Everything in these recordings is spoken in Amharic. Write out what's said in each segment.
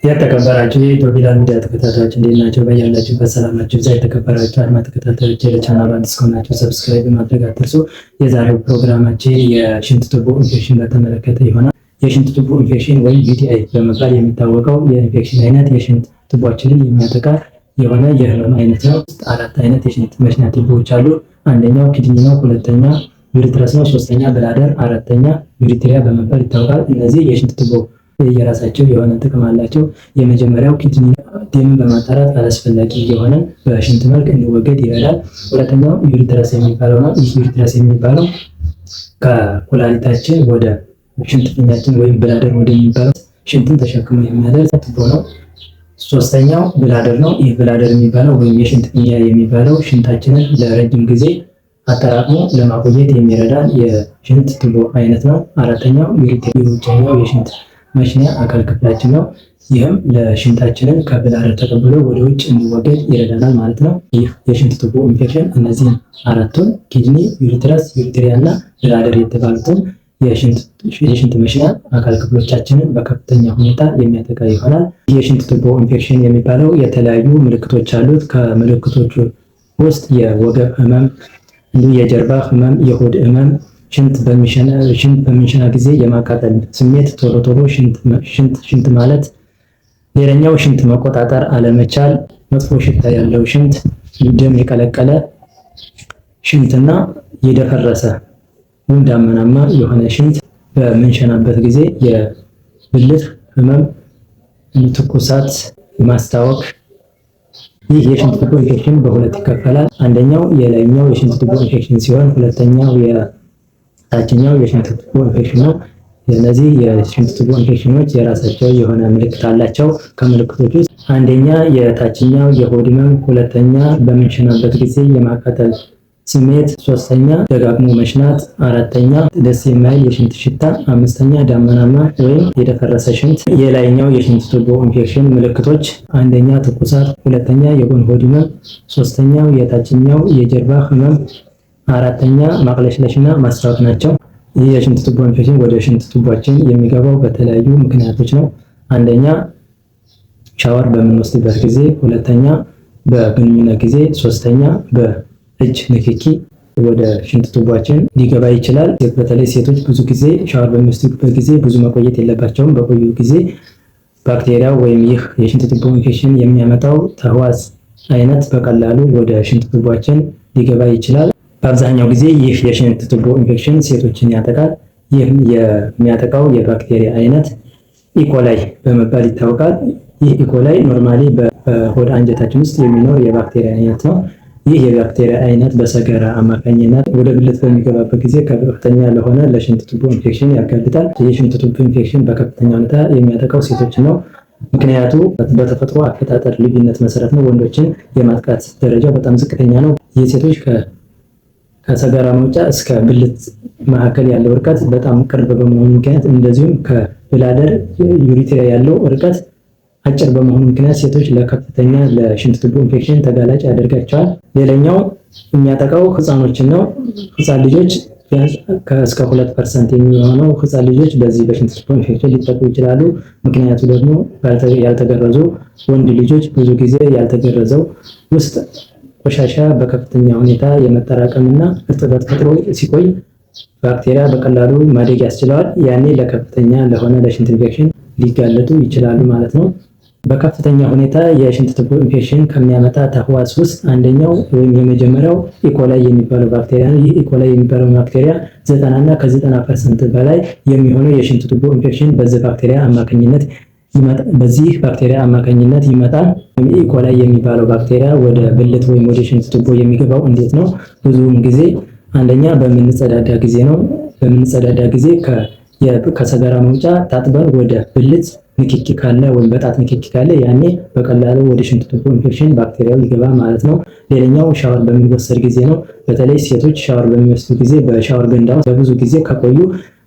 የተከበራችሁ የኢትዮፒላ ሚዲያ ተከታታዮች እንዴት ናቸው? በያላችሁበት ሰላማችሁ ይብዛ። የተከበራችሁ አድማጭ ተከታታዮች ለቻናሉ አዲስ ከሆናችሁ ሰብስክራይብ ማድረግ አትርሱ። የዛሬው ፕሮግራማችን የሽንት ቱቦ ኢንፌክሽን በተመለከተ ይሆናል። የሽንት ቱቦ ኢንፌክሽን ወይም ዩቲአይ በመባል የሚታወቀው የኢንፌክሽን አይነት የሽንት ቱቦችንን የሚያጠቃ የሆነ የህመም አይነት ነው። አራት አይነት የሽንት መሽኛ ቱቦዎች አሉ። አንደኛው ኪድኒ ነው፣ ሁለተኛ ዩሪትረስ ነው፣ ሶስተኛ ብላደር፣ አራተኛ ዩሪትሪያ በመባል ይታወቃል። እነዚህ የሽንት ቱቦ የራሳቸው የሆነ ጥቅም አላቸው። የመጀመሪያው ኪድኒ ደምን በማጣራት አላስፈላጊ የሆነ በሽንት መልክ እንዲወገድ ይረዳል። ሁለተኛው ዩሪትረስ የሚባለው ነው። ይህ ዩሪትረስ የሚባለው ከኩላሊታችን ወደ ሽንት ፊኛችን ወይም ብላደር ወደሚባለው ሽንትን ተሸክሞ የሚያደርስ ቱቦ ነው። ሶስተኛው ብላደር ነው። ይህ ብላደር የሚባለው ወይም የሽንት ፊኛ የሚባለው ሽንታችንን ለረጅም ጊዜ አጠራቅሞ ለማቆየት የሚረዳን የሽንት ቱቦ አይነት ነው። አራተኛው ዩሪትሪያ የውጨኛው የሽንት መሽኛ አካል ክፍላችን ነው። ይህም ለሽንታችንን ከብላደር ተቀብሎ ወደ ውጭ እንዲወገድ ይረዳናል ማለት ነው። ይህ የሽንት ቱቦ ኢንፌክሽን እነዚህን አራቱን ኪድኒ፣ ዩሪትረስ፣ ዩሪትሪያ እና ብላደር የተባሉትን የሽንት መሽኛ አካል ክፍሎቻችንን በከፍተኛ ሁኔታ የሚያጠቃ ይሆናል። ይህ የሽንት ቱቦ ኢንፌክሽን የሚባለው የተለያዩ ምልክቶች አሉት። ከምልክቶቹ ውስጥ የወገብ ህመም፣ የጀርባ ህመም፣ የሆድ ህመም፣ ሽንት በሚንሸና ጊዜ የማቃጠል ስሜት፣ ቶሎ ቶሎ ሽንት ማለት፣ ሌላኛው ሽንት መቆጣጠር አለመቻል፣ መጥፎ ሽታ ያለው ሽንት፣ ደም የቀለቀለ ሽንትና የደፈረሰ ወይም ዳመናማ የሆነ ሽንት፣ በምንሸናበት ጊዜ የብልት ህመም፣ ትኩሳት፣ ማስታወክ። ይህ የሽንት ቱቦ ኢንፌክሽን በሁለት ይከፈላል። አንደኛው የላይኛው የሽንት ቱቦ ኢንፌክሽን ሲሆን ሁለተኛው ታችኛው የሽንት ቱቦ ኢንፌክሽን ነው። እነዚህ የሽንት ቱቦ ኢንፌክሽኖች የራሳቸው የሆነ ምልክት አላቸው። ከምልክቶች ውስጥ አንደኛ የታችኛው የሆድ ህመም፣ ሁለተኛ በምንሸናበት ጊዜ የማቃጠል ስሜት፣ ሶስተኛ ደጋግሞ መሽናት፣ አራተኛ ደስ የማይል የሽንት ሽታ፣ አምስተኛ ዳመናማ ወይም የደፈረሰ ሽንት። የላይኛው የሽንት ቱቦ ኢንፌክሽን ምልክቶች አንደኛ ትኩሳት፣ ሁለተኛ የጎን ሆድ ህመም፣ ሶስተኛው የታችኛው የጀርባ ህመም፣ አራተኛ ማቅለሽለሽና ማስታወክ ናቸው። ይህ የሽንት ቱቦ ኢንፌክሽን ወደ ሽንት ቱቦችን የሚገባው በተለያዩ ምክንያቶች ነው። አንደኛ ሻወር በምንወስድበት ጊዜ፣ ሁለተኛ በግንኙነት ጊዜ፣ ሶስተኛ በእጅ ንክኪ ወደ ሽንት ቱቦችን ሊገባ ይችላል። በተለይ ሴቶች ብዙ ጊዜ ሻወር በሚወስዱበት ጊዜ ብዙ መቆየት የለባቸውም። በቆዩ ጊዜ ባክቴሪያ ወይም ይህ የሽንት ቱቦ ኢንፌክሽን የሚያመጣው ተህዋስ አይነት በቀላሉ ወደ ሽንት ቱቦችን ሊገባ ይችላል። በአብዛኛው ጊዜ ይህ የሽንት ቱቦ ኢንፌክሽን ሴቶችን ያጠቃል። ይህ የሚያጠቃው የባክቴሪያ አይነት ኢኮላይ በመባል ይታወቃል። ይህ ኢኮላይ ኖርማሊ በሆድ አንጀታችን ውስጥ የሚኖር የባክቴሪያ አይነት ነው። ይህ የባክቴሪያ አይነት በሰገራ አማካኝነት ወደ ብልት በሚገባበት ጊዜ ከፍተኛ ለሆነ ለሽንት ቱቦ ኢንፌክሽን ያጋልጣል። የሽንት ቱቦ ኢንፌክሽን በከፍተኛ ሁኔታ የሚያጠቃው ሴቶች ነው። ምክንያቱ በተፈጥሮ አፈጣጠር ልዩነት መሰረት ነው። ወንዶችን የማጥቃት ደረጃው በጣም ዝቅተኛ ነው። የሴቶች ከሰገራ መውጫ እስከ ብልት መካከል ያለው ርቀት በጣም ቅርብ በመሆኑ ምክንያት፣ እንደዚሁም ከብላደር ዩሪትሪያ ያለው ርቀት አጭር በመሆኑ ምክንያት ሴቶች ለከፍተኛ ለሽንት ቱቦ ኢንፌክሽን ተጋላጭ ያደርጋቸዋል። ሌላኛው የሚያጠቃው ህፃኖችን ነው። ህፃን ልጆች እስከ 2% የሚሆነው ህፃን ልጆች በዚህ በሽንት ቱቦ ኢንፌክሽን ሊጠቁ ይችላሉ። ምክንያቱ ደግሞ ያልተገረዙ ወንድ ልጆች ብዙ ጊዜ ያልተገረዘው ውስጥ ቆሻሻ በከፍተኛ ሁኔታ የመጠራቀምና እርጥበት ፈጥሮ ሲቆይ ባክቴሪያ በቀላሉ ማደግ ያስችለዋል። ያኔ ለከፍተኛ ለሆነ ለሽንት ኢንፌክሽን ሊጋለጡ ይችላሉ ማለት ነው። በከፍተኛ ሁኔታ የሽንት ቱቦ ኢንፌክሽን ከሚያመጣ ተህዋስ ውስጥ አንደኛው ወይም የመጀመሪያው ኢኮላይ የሚባለው ባክቴሪያ ነው። ይህ ኢኮላይ የሚባለው ባክቴሪያ 90 እና ከ90% በላይ የሚሆነው የሽንት ቱቦ ኢንፌክሽን በዚህ ባክቴሪያ አማካኝነት ይመጣል። ኢኮላይ የሚባለው ባክቴሪያ ወደ ብልት ወይም ወደ ሽንት ቱቦ የሚገባው እንዴት ነው? ብዙውን ጊዜ አንደኛ በምንጸዳዳ ጊዜ ነው። በምንጸዳዳ ጊዜ ከሰገራ መውጫ ታጥበን ወደ ብልት ንክኪ ካለ ወይም በጣት ንክኪ ካለ ያኔ በቀላሉ ወደ ሽንት ቱቦ ኢንፌክሽን ባክቴሪያው ይገባ ማለት ነው። ሌላኛው ሻወር በሚወሰድ ጊዜ ነው። በተለይ ሴቶች ሻወር በሚወስዱ ጊዜ በሻወር ገንዳ ውስጥ በብዙ ጊዜ ከቆዩ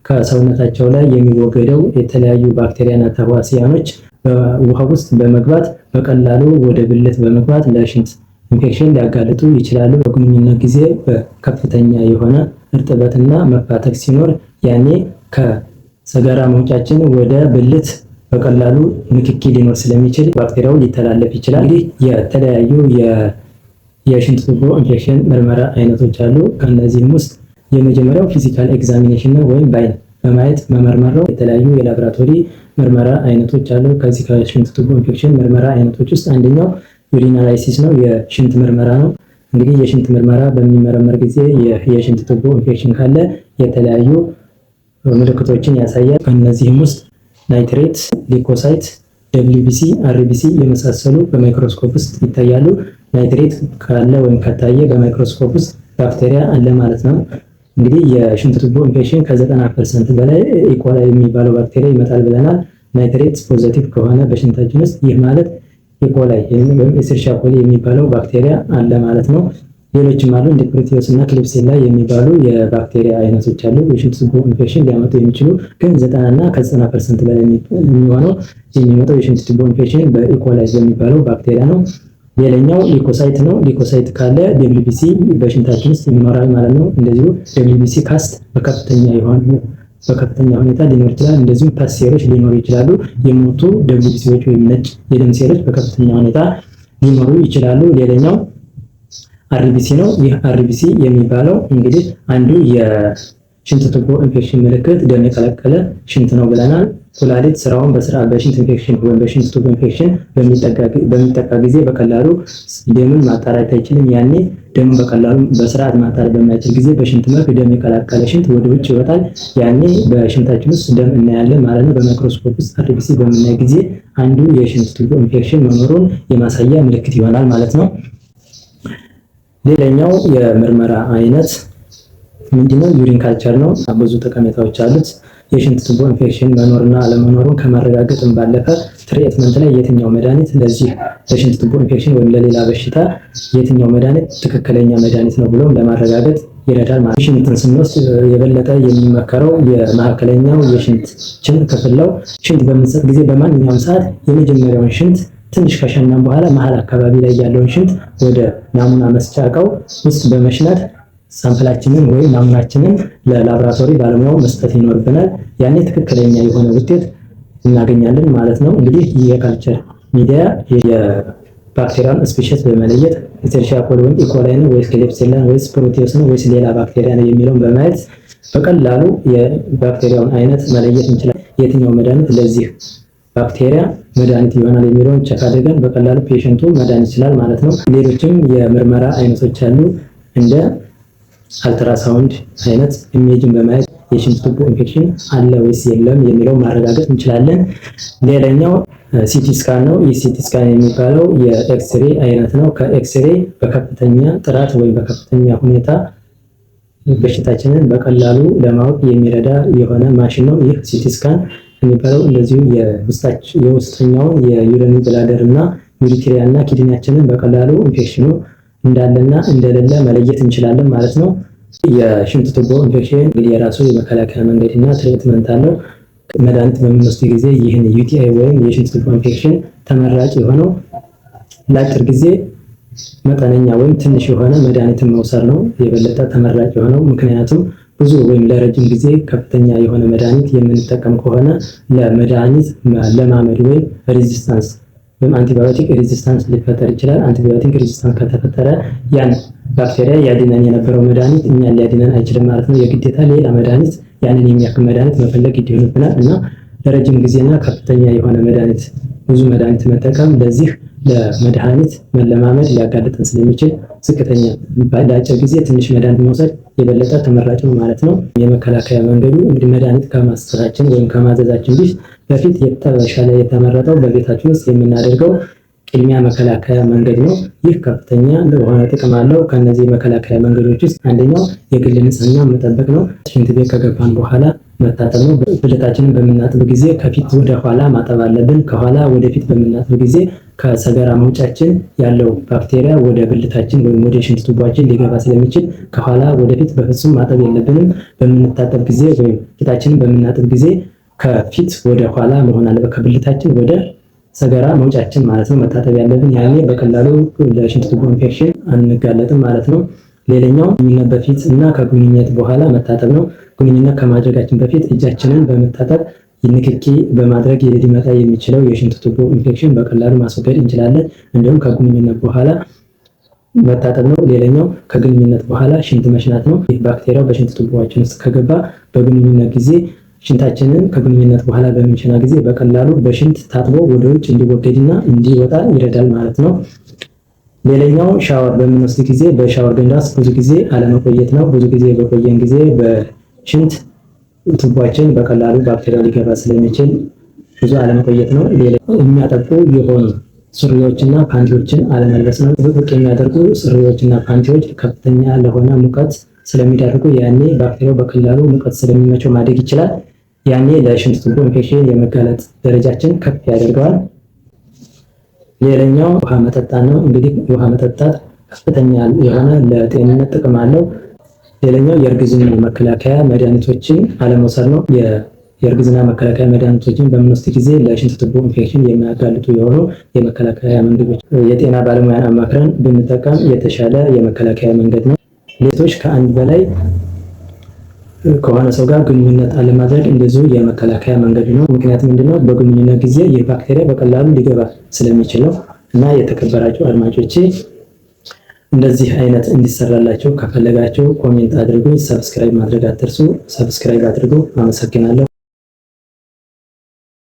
ከሰውነታቸው ላይ የሚወገደው የተለያዩ ባክቴሪያና ተህዋሲያኖች በውሃ ውስጥ በመግባት በቀላሉ ወደ ብልት በመግባት ለሽንት ኢንፌክሽን ሊያጋልጡ ይችላሉ። በግንኙነት ጊዜ በከፍተኛ የሆነ እርጥበትና መፋተግ ሲኖር ያኔ ከሰገራ መውጫችን ወደ ብልት በቀላሉ ንክኪ ሊኖር ስለሚችል ባክቴሪያው ሊተላለፍ ይችላል። እንግዲህ የተለያዩ የሽንት ቱቦ ኢንፌክሽን ምርመራ አይነቶች አሉ። ከነዚህም ውስጥ የመጀመሪያው ፊዚካል ኤግዛሚኔሽን ነው ወይም በአይን በማየት መመርመር ነው። የተለያዩ የላብራቶሪ ምርመራ አይነቶች አሉ። ከዚህ ከሽንት ቱቦ ኢንፌክሽን ምርመራ አይነቶች ውስጥ አንደኛው ዩሪናላይሲስ ነው፣ የሽንት ምርመራ ነው። እንግዲህ የሽንት ምርመራ በሚመረመር ጊዜ የሽንት ቱቦ ኢንፌክሽን ካለ የተለያዩ ምልክቶችን ያሳያል። ከእነዚህም ውስጥ ናይትሬት፣ ሊኮሳይት፣ ደብሊውቢሲ፣ አርቢሲ የመሳሰሉ በማይክሮስኮፕ ውስጥ ይታያሉ። ናይትሬት ካለ ወይም ከታየ በማይክሮስኮፕ ውስጥ ባክቴሪያ አለ ማለት ነው። እንግዲህ የሽንት ቱቦ ኢንፌክሽን ከ90% በላይ ኢኮላይ የሚባለው ባክቴሪያ ይመጣል ብለናል። ናይትሬት ፖዚቲቭ ከሆነ በሽንታችን ውስጥ ይህ ማለት ኢኮላይ ወይም ኤስቸሪሺያ ኮሊ የሚባለው ባክቴሪያ አለ ማለት ነው። ሌሎችም አሉ እንደ ፕሮቲዮስ እና ክሊፕሴላ የሚባሉ የባክቴሪያ አይነቶች አሉ የሽንት ቱቦ ኢንፌክሽን ሊያመጡ የሚችሉ ግን 90 እና ከ90% በላይ የሚሆነው የሚመጣው የሽንት ቱቦ ኢንፌክሽን በኢኮላይ የሚባለው ባክቴሪያ ነው። ሌላኛው ሊኮሳይት ነው። ሊኮሳይት ካለ ደብሊውቢሲ በሽንታችን ውስጥ ይኖራል ማለት ነው። እንደዚሁ ደብሊውቢሲ ካስት በከፍተኛ ሁኔታ ሊኖር ይችላል። እንደዚሁም ፓስ ሴሎች ሊኖሩ ይችላሉ። የሞቱ ደብሊውቢሲዎች ወይም ነጭ የደም ሴሎች በከፍተኛ ሁኔታ ሊኖሩ ይችላሉ። ሌላኛው አርቢሲ ነው። ይህ አርቢሲ የሚባለው እንግዲህ አንዱ የሽንት ቱቦ ኢንፌክሽን ምልክት ደም የቀላቀለ ሽንት ነው ብለናል። ኩላሊት ስራውን በሽንት ኢንፌክሽን ወይም በሽንት ቱቦ ኢንፌክሽን በሚጠቃ ጊዜ በቀላሉ ደምን ማጣራት አይችልም። ያኔ ደምን በቀላሉ በስርዓት ማጣራት በማይችል ጊዜ በሽንት መልክ ደም የቀላቀለ ሽንት ወደ ውጭ ይወጣል። ያኔ በሽንታችን ውስጥ ደም እናያለን ማለት ነው። በማይክሮስኮፕ ውስጥ አርቢሲ በምናይ ጊዜ አንዱ የሽንት ቱቦ ኢንፌክሽን መኖሩን የማሳያ ምልክት ይሆናል ማለት ነው። ሌላኛው የምርመራ አይነት ምንድነው? ዩሪን ካልቸር ነው። ብዙ ጠቀሜታዎች አሉት። የሽንት ቱቦ ኢንፌክሽን መኖርና አለመኖሩን ከማረጋገጥም ባለፈ ትሪትመንት ላይ የትኛው መድኃኒት ለዚህ ለሽንት ቱቦ ኢንፌክሽን ወይም ለሌላ በሽታ የትኛው መድኃኒት ትክክለኛ መድኃኒት ነው ብሎ ለማረጋገጥ ይረዳል ማለት ነው። ሽንትን ስንወስድ የበለጠ የሚመከረው የመካከለኛው የሽንት ክፍል ነው። ሽንት በምንሰጥ ጊዜ በማንኛውም ሰዓት የመጀመሪያውን ሽንት ትንሽ ከሸናን በኋላ መሀል አካባቢ ላይ ያለውን ሽንት ወደ ናሙና መስጫ እቃው ውስጥ በመሽናት ሳምፕላችንን ወይም ናሙናችንን ለላብራቶሪ ባለሙያው መስጠት ይኖርብናል። ያኔ ትክክለኛ የሆነ ውጤት እናገኛለን ማለት ነው። እንግዲህ የካልቸር ሚዲያ የባክቴሪያን ስፔሺስ በመለየት ኤስቸሪሺያ ኮሊ ወይም ኢኮላይ ነው ወይስ ክሌፕሴላ ወይስ ፕሮቲዮስ ነው ወይስ ሌላ ባክቴሪያ ነው የሚለውን በማየት በቀላሉ የባክቴሪያውን አይነት መለየት እንችላለን። የትኛው መድኃኒት ለዚህ ባክቴሪያ መድኃኒት ይሆናል የሚለውን ቸክ አድርገን በቀላሉ ፔሸንቱ መዳን ይችላል ማለት ነው። ሌሎችም የምርመራ አይነቶች አሉ እንደ አልትራሳውንድ አይነት ኢሜጅን በማየት የሽንት ቱቦ ኢንፌክሽን አለ ወይስ የለም የሚለው ማረጋገጥ እንችላለን። ሌላኛው ሲቲ ስካን ነው። ይህ ሲቲ ስካን የሚባለው የኤክስሬ አይነት ነው። ከኤክስሬ በከፍተኛ ጥራት ወይም በከፍተኛ ሁኔታ በሽታችንን በቀላሉ ለማወቅ የሚረዳ የሆነ ማሽን ነው። ይህ ሲቲ ስካን የሚባለው እንደዚሁ የውስጠኛውን የዩሪን ብላደር እና ዩሪትሪያ እና ኪድኒያችንን በቀላሉ ኢንፌክሽኑ እንዳለና እንደሌለ መለየት እንችላለን ማለት ነው። የሽንት ቱቦ ኢንፌክሽን እንግዲህ የራሱ የመከላከያ መንገድና ትሪትመንት አለው። መድኃኒት በምንወስድ ጊዜ ይህን ዩቲአይ ወይም የሽንት ቱቦ ኢንፌክሽን ተመራጭ የሆነው ለአጭር ጊዜ መጠነኛ ወይም ትንሽ የሆነ መድኃኒትን መውሰድ ነው የበለጠ ተመራጭ የሆነው። ምክንያቱም ብዙ ወይም ለረጅም ጊዜ ከፍተኛ የሆነ መድኃኒት የምንጠቀም ከሆነ ለመድኃኒት ለማመድ ወይም ሬዚስታንስ ወይም አንቲባዮቲክ ሬዚስታንስ ሊፈጠር ይችላል። አንቲባዮቲክ ሬዚስታንስ ከተፈጠረ ያን ባክቴሪያ ያድነን የነበረው መድኃኒት እኛን ሊያድነን አይችልም ማለት ነው። የግዴታ ሌላ መድኃኒት ያንን የሚያክል መድኃኒት መፈለግ ይሆንብናል እና ለረጅም ጊዜና ከፍተኛ የሆነ መድኃኒት ብዙ መድኃኒት መጠቀም ለዚህ ለመድኃኒት መለማመድ ሊያጋልጠን ስለሚችል ዝቅተኛ ለአጭር ጊዜ ትንሽ መድኃኒት መውሰድ የበለጠ ተመራጭ ነው ማለት ነው። የመከላከያ መንገዱ እንግዲህ መድኃኒት ከማስጠታችን ወይም ከማዘዛችን በፊት የተሻለ የተመረጠው በቤታችን ውስጥ የምናደርገው ቅድሚያ መከላከያ መንገድ ነው። ይህ ከፍተኛ ለሆነ ጥቅም አለው። ከነዚህ መከላከያ መንገዶች ውስጥ አንደኛው የግል ንጽህና መጠበቅ ነው። ሽንት ቤት ከገባን በኋላ መታጠብ ነው። ብልታችንን በምናጥብ ጊዜ ከፊት ወደ ኋላ ማጠብ አለብን። ከኋላ ወደፊት በምናጥብ ጊዜ ከሰገራ መውጫችን ያለው ባክቴሪያ ወደ ብልታችን ወይም ወደ ሽንት ቱቦአችን ሊገባ ስለሚችል ከኋላ ወደፊት በፍጹም ማጠብ የለብንም። በምንታጠብ ጊዜ ወይም ፊታችንን በምናጥብ ጊዜ ከፊት ወደ ኋላ መሆን አለበት። ከብልታችን ወደ ሰገራ መውጫችን ማለት ነው መታጠብ ያለብን። ያኔ በቀላሉ ለሽንት ቱቦ ኢንፌክሽን አንጋለጥም ማለት ነው። ሌላኛው ግንኙነት በፊት እና ከግንኙነት በኋላ መታጠብ ነው። ግንኙነት ከማድረጋችን በፊት እጃችንን በመታጠብ ንክኪ በማድረግ ሊመጣ የሚችለው የሽንት ቱቦ ኢንፌክሽን በቀላሉ ማስወገድ እንችላለን። እንዲሁም ከግንኙነት በኋላ መታጠብ ነው። ሌላኛው ከግንኙነት በኋላ ሽንት መሽናት ነው። ይህ ባክቴሪያው በሽንት ቱቦአችን ውስጥ ከገባ በግንኙነት ጊዜ ሽንታችንን ከግንኙነት በኋላ በምንሸና ጊዜ በቀላሉ በሽንት ታጥቦ ወደ ውጭ እንዲወገድና እንዲወጣ ይረዳል ማለት ነው። ሌላኛው ሻወር በምንወስድ ጊዜ በሻወር ገንዳ ውስጥ ብዙ ጊዜ አለመቆየት ነው። ብዙ ጊዜ በቆየን ጊዜ በሽንት ቱቦአችን በቀላሉ ባክቴሪያው ሊገባ ስለሚችል ብዙ አለመቆየት ነው። ሌላኛው የሚያጠቁ የሆኑ ሱሪዎችና ፓንቲዎችን አለመልበስ ነው። ጥብቅ የሚያደርጉ ሱሪዎችና ፓንቲዎች ከፍተኛ ለሆነ ሙቀት ስለሚዳርጉ ያኔ ባክቴሪያው በቀላሉ ሙቀት ስለሚመቸው ማደግ ይችላል። ያኔ ለሽንት ቱቦ ኢንፌክሽን የመጋለጥ ደረጃችን ከፍ ያደርገዋል። ሌላኛው ውሃ መጠጣት ነው። እንግዲህ ውሃ መጠጣት ከፍተኛ የሆነ ለጤንነት ጥቅም አለው። ሌላኛው የእርግዝና መከላከያ መድኃኒቶችን አለመውሰድ ነው። የእርግዝና መከላከያ መድኃኒቶችን በምንወስድ ጊዜ ለሽንት ቱቦ ኢንፌክሽን የሚያጋልጡ የሆኑ የመከላከያ መንገዶች የጤና ባለሙያን አማክረን ብንጠቀም የተሻለ የመከላከያ መንገድ ነው። ሌሎች ከአንድ በላይ ከሆነ ሰው ጋር ግንኙነት አለማድረግ እንደዚሁ የመከላከያ መንገድ ነው። ምክንያቱም ምንድነው በግንኙነት ጊዜ ይህ ባክቴሪያ በቀላሉ ሊገባ ስለሚችል ነው። እና የተከበራችሁ አድማጮቼ እንደዚህ አይነት እንዲሰራላችሁ ከፈለጋችሁ ኮሜንት አድርጉ። ሰብስክራይብ ማድረግ አትርሱ። ሰብስክራይብ አድርጉ። አመሰግናለሁ።